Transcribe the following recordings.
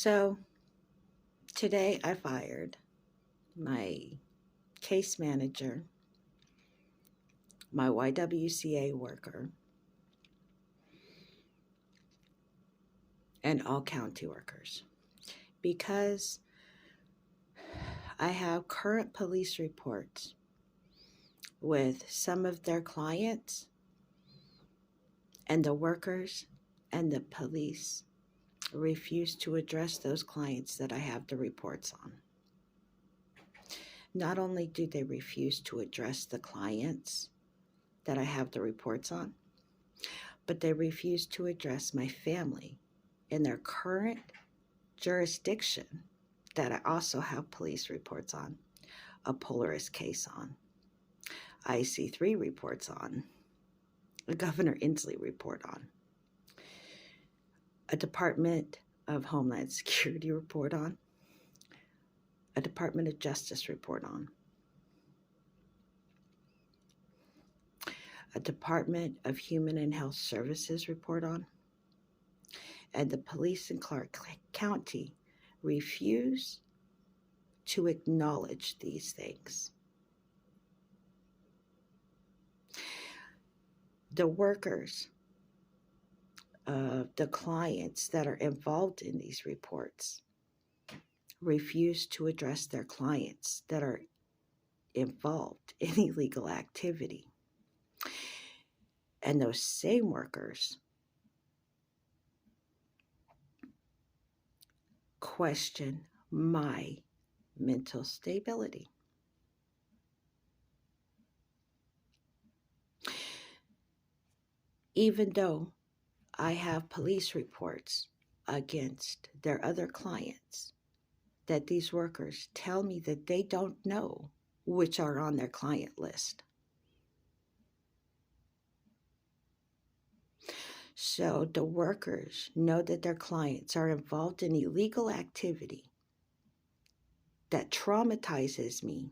So today I fired my case manager, my YWCA worker, and all county workers because I have current police reports with some of their clients, and the workers and the police refuse to address those clients that I have the reports on. Not only do they refuse to address the clients that I have the reports on, but they refuse to address my family in their current jurisdiction that I also have police reports on, a Polaris case on, IC3 reports on, a Governor Inslee report on, a Department of Homeland Security report on, a Department of Justice report on, a Department of Human and Health Services report on, and the police in Clark County refuse to acknowledge these things. The workers, the clients that are involved in these reports refuse to address their clients that are involved in illegal activity. And those same workers question my mental stability. Even though I have police reports against their other clients, that these workers tell me that they don't know which are on their client list. So the workers know that their clients are involved in illegal activity that traumatizes me,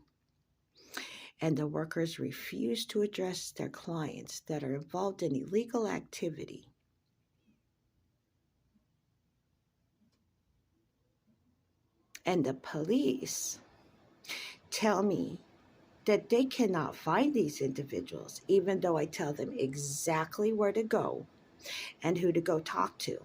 and the workers refuse to address their clients that are involved in illegal activity. And the police tell me that they cannot find these individuals, even though I tell them exactly where to go and who to go talk to.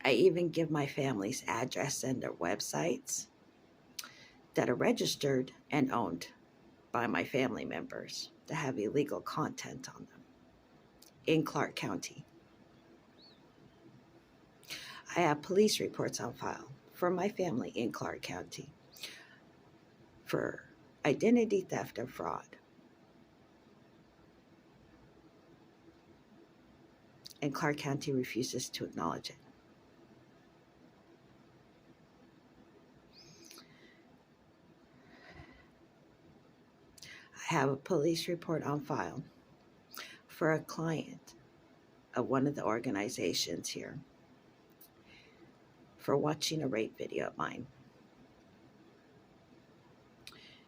I even give my family's address and their websites that are registered and owned by my family members that have illegal content on them in Clark County. I have police reports on file for my family in Clark County for identity theft and fraud. And Clark County refuses to acknowledge it. I have a police report on file for a client of one of the organizations here for watching a rape video of mine.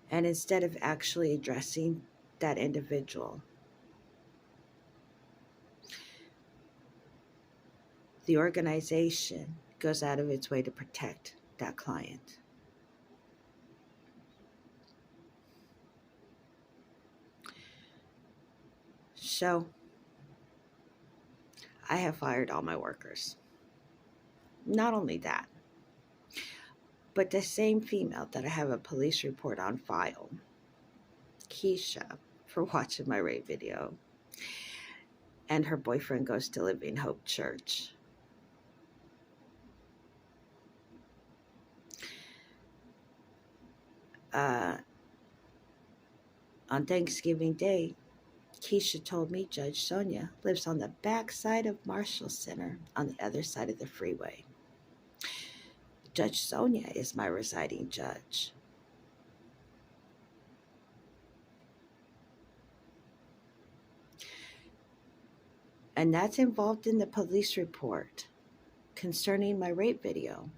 And instead of actually addressing that individual, the organization goes out of its way to protect that client. So I have fired all my workers. Not only that, but the same female that I have a police report on file, Keisha, for watching my rape video, and her boyfriend goes to Living Hope Church. On Thanksgiving Day, Keisha told me Judge Sonia lives on the back side of Marshall Center on the other side of the freeway. Judge Sonia is my residing judge. And that's involved in the police report concerning my rape video.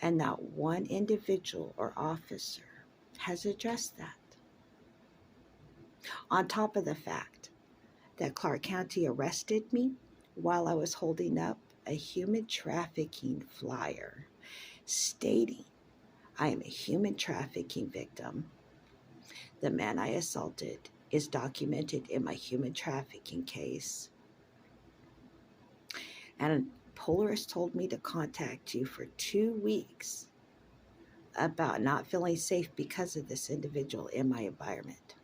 And not one individual or officer has addressed that. On top of the fact that Clark County arrested me while I was holding up a human trafficking flyer stating I am a human trafficking victim. The man I assaulted is documented in my human trafficking case. And Polaris told me to contact you for 2 weeks about not feeling safe because of this individual in my environment.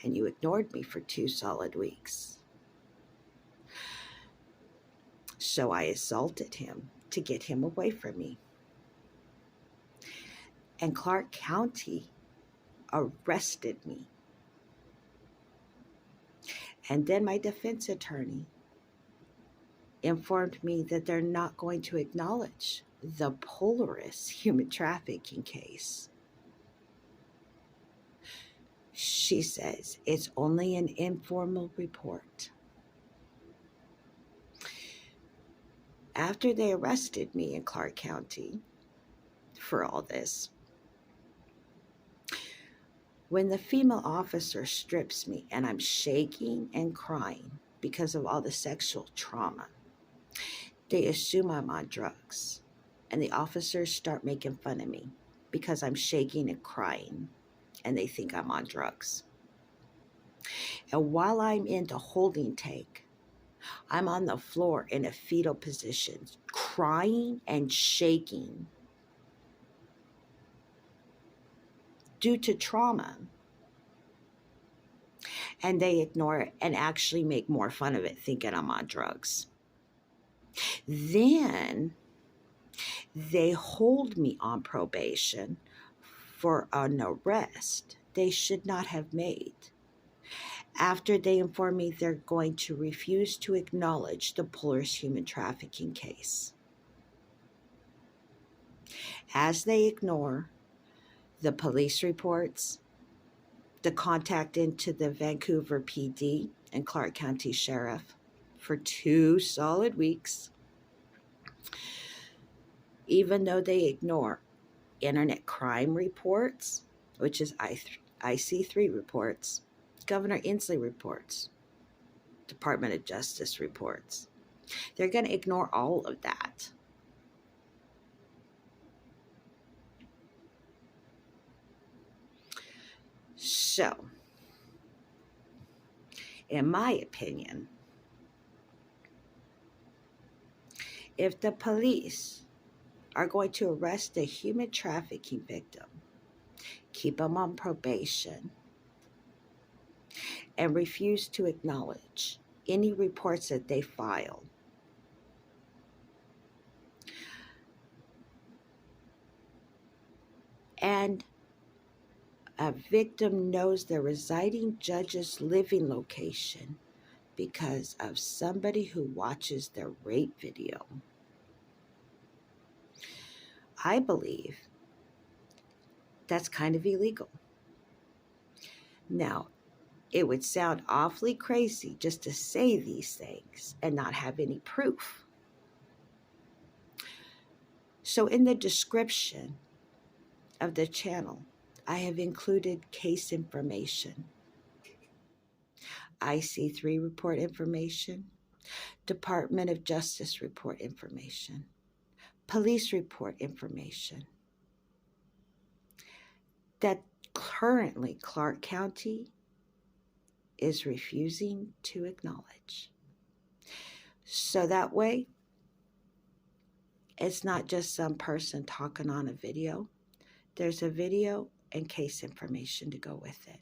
And you ignored me for 2 solid weeks. So I assaulted him to get him away from me. And Clark County arrested me. And then my defense attorney informed me that they're not going to acknowledge the Polaris human trafficking case. She says it's only an informal report. After they arrested me in Clark County for all this, when the female officer strips me and I'm shaking and crying because of all the sexual trauma, they assume I'm on drugs, and the officers start making fun of me because I'm shaking and crying, and they think I'm on drugs. And while I'm in the holding tank, I'm on the floor in a fetal position, crying and shaking due to trauma. And they ignore it and actually make more fun of it, thinking I'm on drugs. Then they hold me on probation for an arrest they should not have made, after they inform me they're going to refuse to acknowledge the Polaris human trafficking case, as they ignore the police reports, the contact into the Vancouver PD and Clark County Sheriff for 2 solid weeks, even though they ignore internet crime reports, which is IC3 reports, Governor Inslee reports, Department of Justice reports. They're going to ignore all of that. So, in my opinion, if the police are going to arrest a human trafficking victim, keep them on probation, and refuse to acknowledge any reports that they file, and a victim knows their residing judge's living location because of somebody who watches their rape video, I believe that's kind of illegal. Now, it would sound awfully crazy just to say these things and not have any proof. So in the description of the channel, I have included case information, IC3 report information, Department of Justice report information, police report information, that currently Clark County is refusing to acknowledge. So that way, it's not just some person talking on a video. There's a video and case information to go with it.